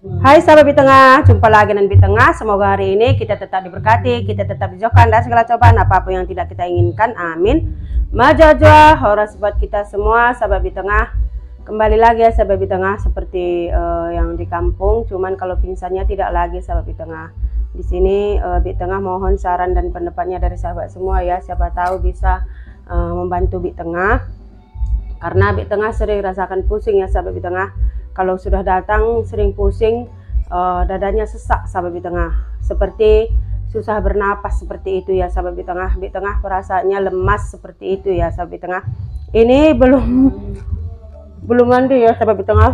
Hai sahabat Bi Tengah, jumpa lagi dengan Bi Tengah. Semoga hari ini kita tetap diberkati, kita tetap dijauhkan dari segala cobaan apapun yang tidak kita inginkan. Amin. Majajah, horas buat kita semua sahabat Bi Tengah. Kembali lagi ya sahabat Bi Tengah, seperti yang di kampung, cuman kalau pingsannya tidak lagi sahabat Bi Tengah. Di sini Bi Tengah mohon saran dan pendapatnya dari sahabat semua ya, siapa tahu bisa membantu Bi Tengah. Karena Bi Tengah sering rasakan pusing ya sahabat Bi Tengah. Kalau sudah datang sering pusing, dadanya sesak sahabat Bi Tengah, seperti susah bernapas seperti itu ya sahabat Bi Tengah. Bi Tengah perasaannya lemas seperti itu ya sahabat Bi Tengah. Ini belum mandi ya sahabat Bi Tengah,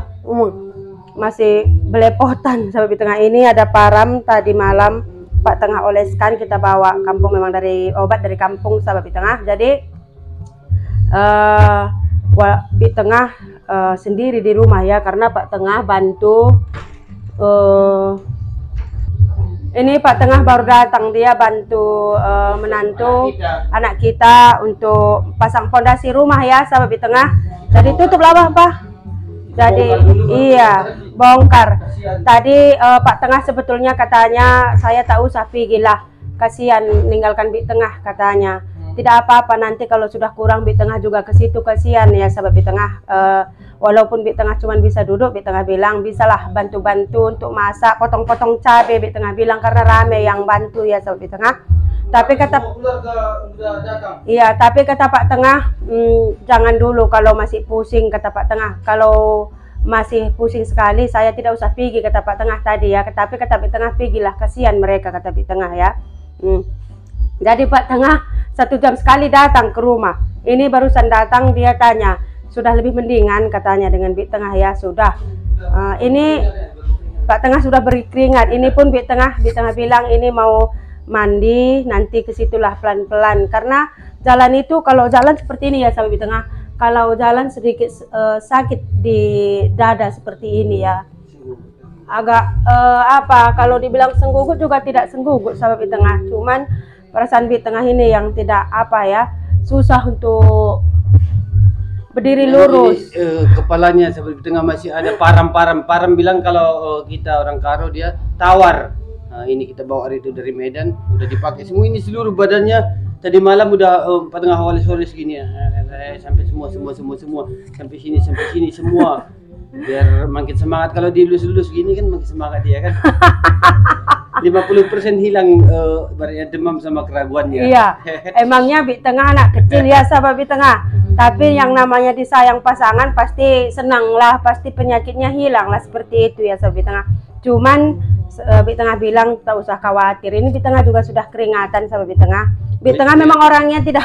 masih belepotan sahabat Bi Tengah. Ini ada param tadi malam Pak Tengah oleskan, kita bawa kampung, memang dari obat dari kampung sahabat Bi Tengah. Jadi Bi Tengah sendiri di rumah ya, karena Pak Tengah bantu ini Pak Tengah baru datang, dia bantu menantu anak kita untuk pasang fondasi rumah ya sahabat Bi Tengah. Jadi tutup lah Pak, jadi iya bongkar. Tadi Pak Tengah sebetulnya katanya saya tak usah pergi lah, kasihan ninggalkan Bi Tengah katanya. Tidak apa-apa, nanti kalau sudah kurang Bi Tengah juga ke situ, kasihan ya sahabat Bi Tengah. Walaupun Bi Tengah cuma bisa duduk, Bi Tengah bilang bisalah bantu-bantu untuk masak, potong-potong cabai Bi Tengah bilang, karena rame yang bantu ya sahabat Bi Tengah. Tapi kata iya, tapi kata Pak Tengah, jangan dulu kalau masih pusing kata Pak Tengah. Kalau masih pusing sekali saya tidak usah pergi kata Pak Tengah tadi ya. Tapi kata Bi Tengah, pergilah, kasihan mereka kata Bi Tengah ya. Jadi Pak Tengah 1 jam sekali datang ke rumah. Ini barusan datang, dia tanya sudah lebih mendingan katanya dengan Bi Tengah ya. Sudah, ini Pak Tengah sudah beri keringat. Ini pun Bi Tengah bilang ini mau mandi, nanti ke situlah pelan-pelan, karena jalan itu kalau jalan seperti ini ya sahabat Bi Tengah, kalau jalan sedikit sakit di dada seperti ini ya, agak kalau dibilang senggugut juga tidak senggugut sahabat Bi Tengah, cuman perasaan Bi Tengah ini yang tidak susah untuk berdiri lurus. Kepalanya sahabat Bi Tengah masih ada param bilang kalau kita orang Karo dia tawar. Nah, ini kita bawa hari itu dari Medan, udah dipakai semua, ini seluruh badannya. Tadi malam udah Pak Tengah holes gini ya, sampai semua sampai sini semua. Biar makin semangat, kalau dilus-lus gini kan makin semangat dia kan. 50% hilang demam sama keraguannya. Iya, emangnya Bi Tengah anak kecil ya sahabat Bi Tengah. Tapi yang namanya disayang pasangan pasti senang lah, pasti penyakitnya hilang lah, seperti itu ya sahabat Bi Tengah. Cuman Bi Tengah bilang tak usah khawatir. Ini Bi Tengah juga sudah keringatan sahabat Bi Tengah. Bi Tengah memang orangnya tidak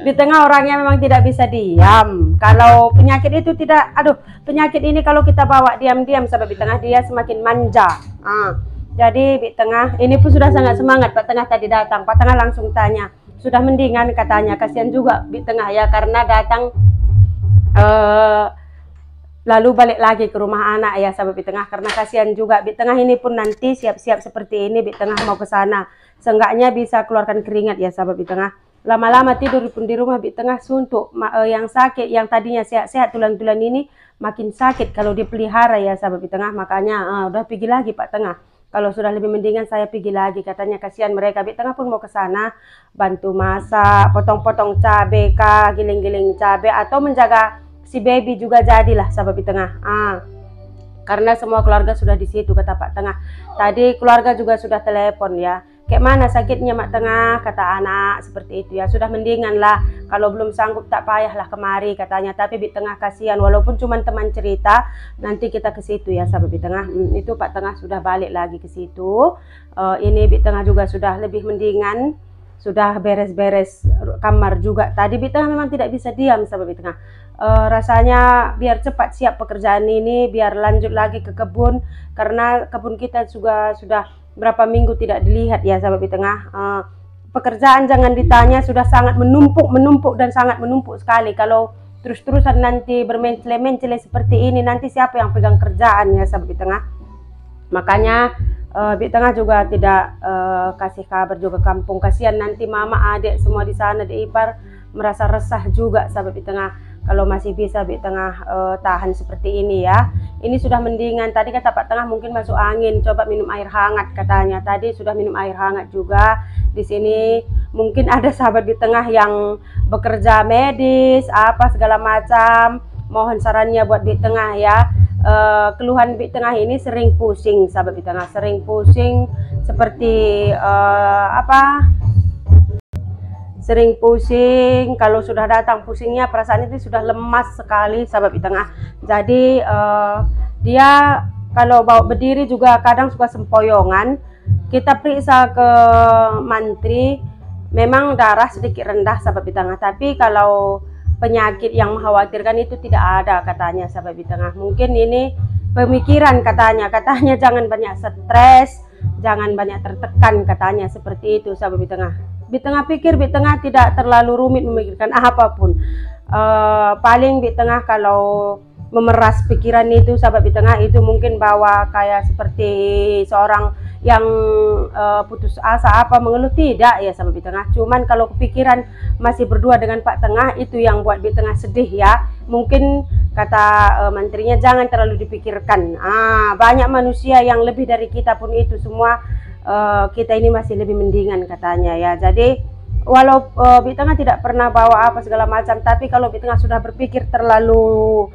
Bi Tengah orangnya memang tidak bisa diam. Kalau penyakit itu tidak, penyakit ini kalau kita bawa diam-diam sahabat Bi Tengah, dia semakin manja. Jadi Bi Tengah ini pun sudah sangat semangat. Pak Tengah tadi datang, Pak Tengah langsung tanya sudah mendingan katanya. Kasihan juga Bi Tengah ya, karena datang lalu balik lagi ke rumah anak ya sahabat Bi Tengah, karena kasihan juga. Bi Tengah ini pun nanti siap-siap seperti ini, Bi Tengah mau ke sana, seenggaknya bisa keluarkan keringat ya sahabat Bi Tengah. Lama-lama tidur pun di rumah Bi Tengah suntuk, yang sakit, yang tadinya sehat-sehat tulang-tulang ini makin sakit kalau dipelihara ya sahabat Bi Tengah. Makanya udah pergi lagi Pak Tengah, kalau sudah lebih mendingan saya pergi lagi katanya, kasihan mereka. Bi Tengah pun mau ke sana bantu masak, potong-potong cabai kah, giling-giling cabai, atau menjaga si baby juga jadilah sahabat Bi Tengah. Karena semua keluarga sudah di situ kata Pak Tengah. Tadi keluarga juga sudah telepon ya, kayak mana sakitnya Mak Tengah, kata anak seperti itu ya. Sudah mendingan lah, kalau belum sanggup tak payahlah kemari katanya. Tapi Bi Tengah kasihan, walaupun cuma teman cerita, nanti kita ke situ ya sahabat Bi Tengah. Itu Pak Tengah sudah balik lagi ke situ. Ini Bi Tengah juga sudah lebih mendingan, sudah beres-beres kamar juga. Tadi Bi Tengah memang tidak bisa diam sahabat Bi Tengah. Rasanya biar cepat siap pekerjaan ini, biar lanjut lagi ke kebun, karena kebun kita juga sudah berapa minggu tidak dilihat ya sahabat Bi Tengah. Pekerjaan jangan ditanya, sudah sangat menumpuk dan sangat menumpuk sekali. Kalau terus-terusan nanti bermencele-mencele seperti ini, nanti siapa yang pegang kerjaan ya sahabat Bi Tengah. Makanya Bi Tengah juga tidak kasih kabar juga kampung, kasihan nanti mama adik semua di sana, di ipar merasa resah juga sahabat di tengah. Kalau masih bisa di tengah tahan seperti ini ya. Ini sudah mendingan. Tadi kata Pak Tengah mungkin masuk angin, coba minum air hangat katanya. Tadi sudah minum air hangat juga. Di sini mungkin ada sahabat di tengah yang bekerja medis, apa segala macam. Mohon sarannya buat di tengah ya. Keluhan di tengah ini sering pusing sahabat di tengah, sering pusing seperti sering pusing. Kalau sudah datang pusingnya, perasaan itu sudah lemas sekali sahabat di tengah. Jadi dia kalau bawa berdiri juga kadang suka sempoyongan. Kita periksa ke mantri, memang darah sedikit rendah sahabat di tengah, tapi kalau penyakit yang mengkhawatirkan itu tidak ada katanya sahabat di tengah. Mungkin ini pemikiran katanya jangan banyak stres, jangan banyak tertekan katanya, seperti itu sahabat di tengah. Di tengah pikir, di tengah tidak terlalu rumit memikirkan apapun. Paling di tengah kalau memeras pikiran itu sahabat di tengah itu mungkin bawa kayak seperti seorang yang putus asa apa mengeluh, tidak ya sahabat di tengah. Cuman kalau kepikiran masih berdua dengan Pak Tengah, itu yang buat di tengah sedih ya. Mungkin kata menterinya jangan terlalu dipikirkan. Banyak manusia yang lebih dari kita pun itu semua. Kita ini masih lebih mendingan katanya ya. Jadi walau Bi Tengah tidak pernah bawa apa segala macam, tapi kalau Bi Tengah sudah berpikir terlalu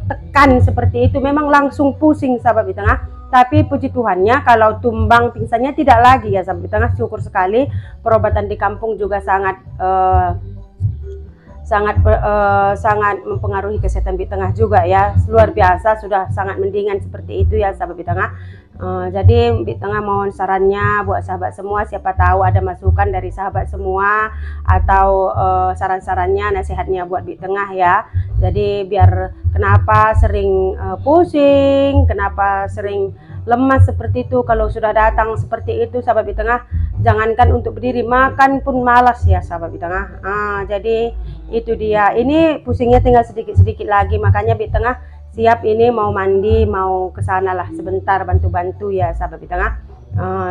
tekan seperti itu, memang langsung pusing sahabat Bi Tengah. Tapi puji Tuhannya kalau tumbang pingsannya tidak lagi ya sahabat Bi Tengah, syukur sekali. Perobatan di kampung juga sangat mempengaruhi kesehatan Bi Tengah juga ya, luar biasa, sudah sangat mendingan seperti itu ya sahabat Bi Tengah. Jadi Bi Tengah mohon sarannya buat sahabat semua, siapa tahu ada masukan dari sahabat semua atau saran-sarannya, nasihatnya buat Bi Tengah ya. Jadi biar kenapa sering pusing, kenapa sering lemas seperti itu, kalau sudah datang seperti itu sahabat Bi Tengah, jangankan untuk berdiri, makan pun malas ya sahabat Bi Tengah. Jadi itu dia, ini pusingnya tinggal sedikit-sedikit lagi, makanya Bi Tengah siap ini mau mandi, mau ke sana lah sebentar bantu-bantu ya sahabat Bi Tengah.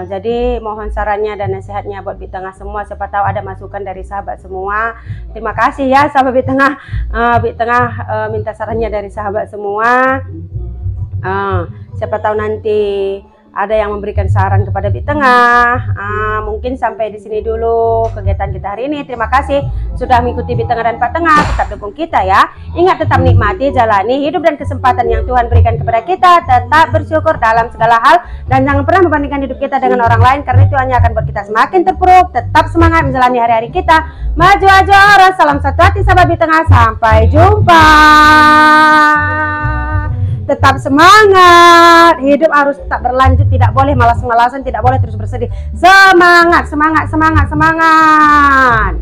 Jadi mohon sarannya dan nasihatnya buat Bi Tengah semua, siapa tahu ada masukan dari sahabat semua. Terima kasih ya sahabat Bi Tengah. Bi Tengah minta sarannya dari sahabat semua. Siapa tahu nanti ada yang memberikan saran kepada Bi Tengah. Mungkin sampai di sini dulu kegiatan kita hari ini. Terima kasih sudah mengikuti Bi Tengah dan Pak Tengah. Tetap dukung kita ya. Ingat, tetap nikmati, jalani hidup dan kesempatan yang Tuhan berikan kepada kita. Tetap bersyukur dalam segala hal dan jangan pernah membandingkan hidup kita dengan orang lain, karena itu hanya akan buat kita semakin terpuruk. Tetap semangat menjalani hari-hari kita. Maju aja orang. Salam satu hati sahabat Bi Tengah. Sampai jumpa. Tetap semangat, hidup harus tetap berlanjut, tidak boleh malas-malasan, tidak boleh terus bersedih. Semangat, semangat, semangat, semangat.